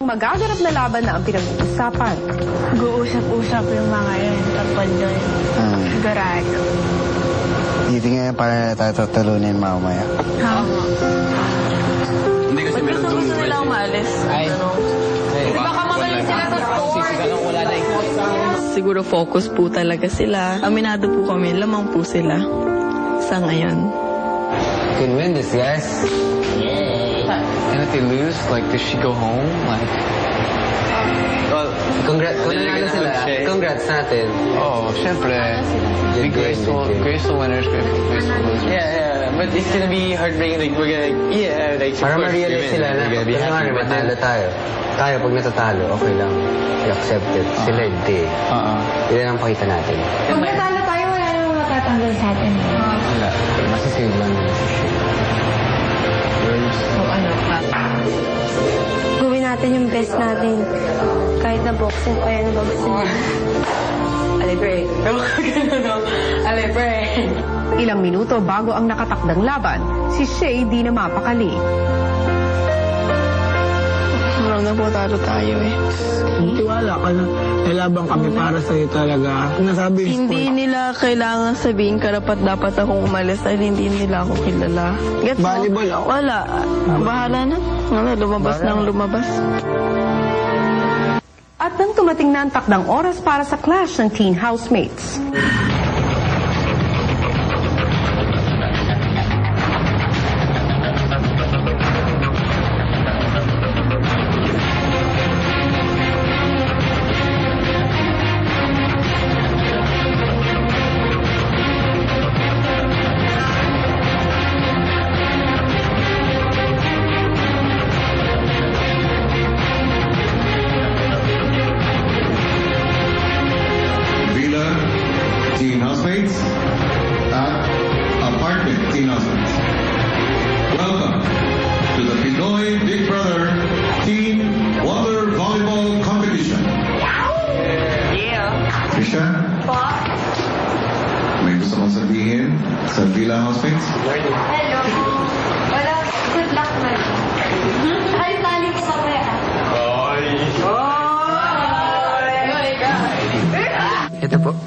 Magaganap na laban na ang pinag-uusapan. Nag-uusap-usap yung mga yan tapos doon. Garado. Hindi nga para tayo tatalunin mamaya. Hindi kasi meron doon. Gusto nila umalis. Baka mamaya sila sa store. Siguro focus po talaga sila. Aminado po kami, lamang po sila sa ngayon. Can win this, guys. And if they lose, like, does she go home? Like, well, congrats natin. Oh, syempre. Be graceful winners, graceful losers. Yeah, but it's gonna be heartbreaking. Like, we're gonna, Para ma-realize sila na pag matalo tayo. Tayo, pag natatalo, okay lang. I-accept it. Sila hindi. Yan ang pakita natin. Pag natalo tayo, wala namang matatanggal sa atin. Wala. Masisave lang nila sa shit. So ano pa? Gawin natin yung best natin. Kahit na boxing o yan, boxing. Alibre. Alibre. Ilang minuto bago ang nakatakdang laban, si Shay di na mapakali. Parang napotalo tayo eh. Tiwala ka na. Nalabang kami para sa'yo talaga. Nasabi Hindi nila kailangan sabihin karapat dapat akong umalis dahil hindi nila ako kilala. Gets mo? Volleyball ako. Wala. Bahala na. Lumabas nang lumabas. At nang tumating na ang takdang oras para sa clash ng teen housemates. Teen housemates at apartment teen housemates. Welcome to the Pinoy Big Brother Teen Water Volleyball Competition. Trisha? May gusto mong sabihin sa Villa housemates? Hello. Wala. Good luck na. Ay, tali ko sa kaya. Ito po.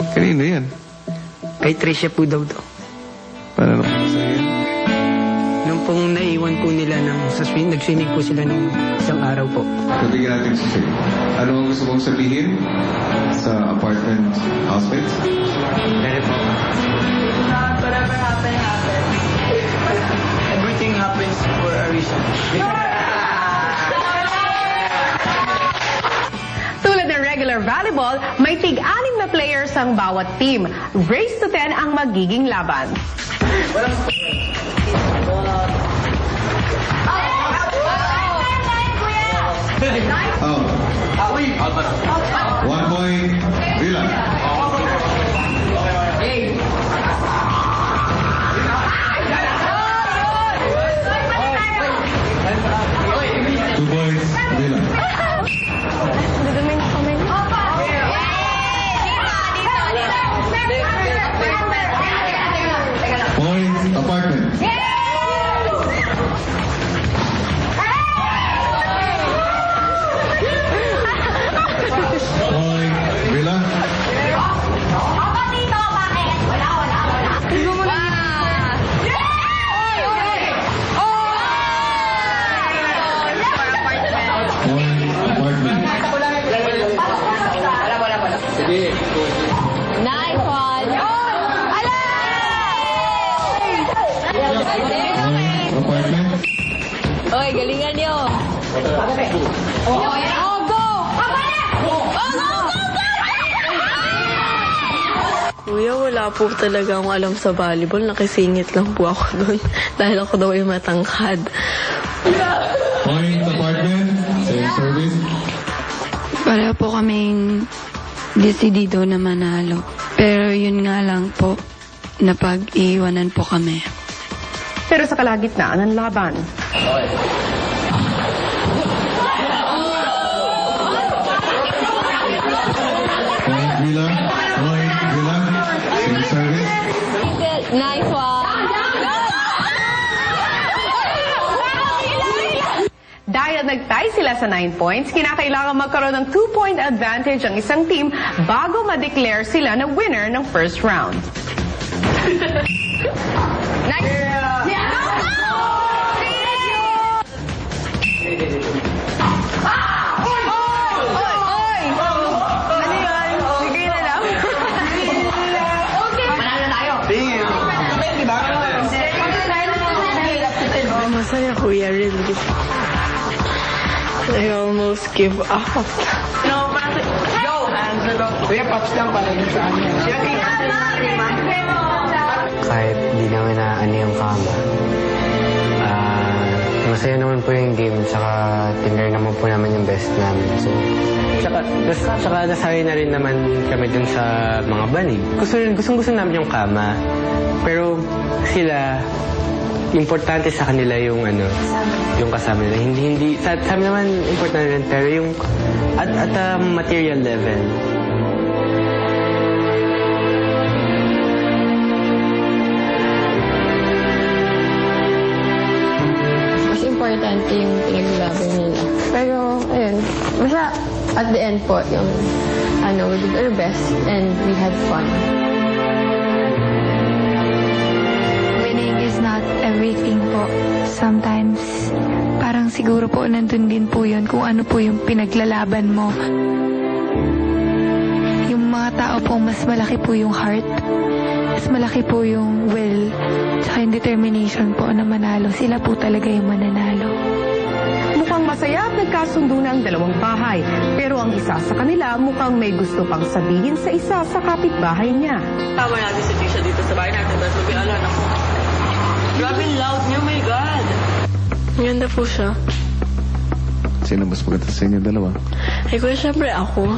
Kanino yan? Kay Tricia po daw to. Paano naman sa'yo? Nung pong naiwan po nila nag-swimming po sila nung isang araw po. Nabigyan natin si Shay. Ano ang gusto mong sabihin sa apartment housemates? Dahil po. Whatever happen. Everything happens for a reason. Tulad ng regular volleyball, may tig-anim na players ang bawat team. Race to 10 ang magiging laban. Out. 1 point, Villa. Two points, Villa. Dudumay na kami. Points, apartment. Point, Villa. Point, apartment. Nice one. Point, apartment. Oy, galingan niyo. Oh, go! Kuya, wala po talaga akong alam sa volleyball. Nakisingit lang po ako doon dahil ako daw ay matangkad. Point, apartment. Same service. Pareho po kaming desidido na manalo. Pero yun nga lang po, napag-iwanan po kami. Pero sa kalagitnaan ng laban. Point, Villa. Point, Villa. Same service. Nice one. Dahil nag-tie sila sa 9 points, kinakailangan magkaroon ng 2-point advantage ang isang team bago ma-declare sila na winner ng first round. Nice! Masaya, Kuya, really. I almost give up. No, yo! Kuya, paps lang pala yun sa amin. Kahit di namin naano yung kama, masaya naman po yung game, tsaka tinry naman po namin yung best namin. So, tsaka nasabi na rin naman kami dun sa mga banig. Gusto namin yung kama, pero sila, importante sa kanila yung yung kasama nila. Hindi sa amin naman importante rin, pero yung at a material level. Mas importante yung pinaglaban nila. Pero, ayun, basta at the end po, yung, we did our best and we had fun. Winning is not everything po. Sometimes, parang siguro po nandun din po yun kung ano po yung pinaglalaban mo. Yung mga tao po, mas malaki po yung heart. Mas malaki po yung will. Tsaka yung determination po na manalo. Sila po talaga yung mananalo. Mukhang masaya at nagkasundo na ang dalawang bahay. Pero ang isa sa kanila mukhang may gusto pang sabihin sa isa sa kapitbahay niya. Tama natin si Tisha dito sa bahay natin. Tapos mabialan ako. Grabe loud niya, my God. Ganda po siya. Sino mas maganda sa inyo dalawa? Eh, kuya, syempre ako.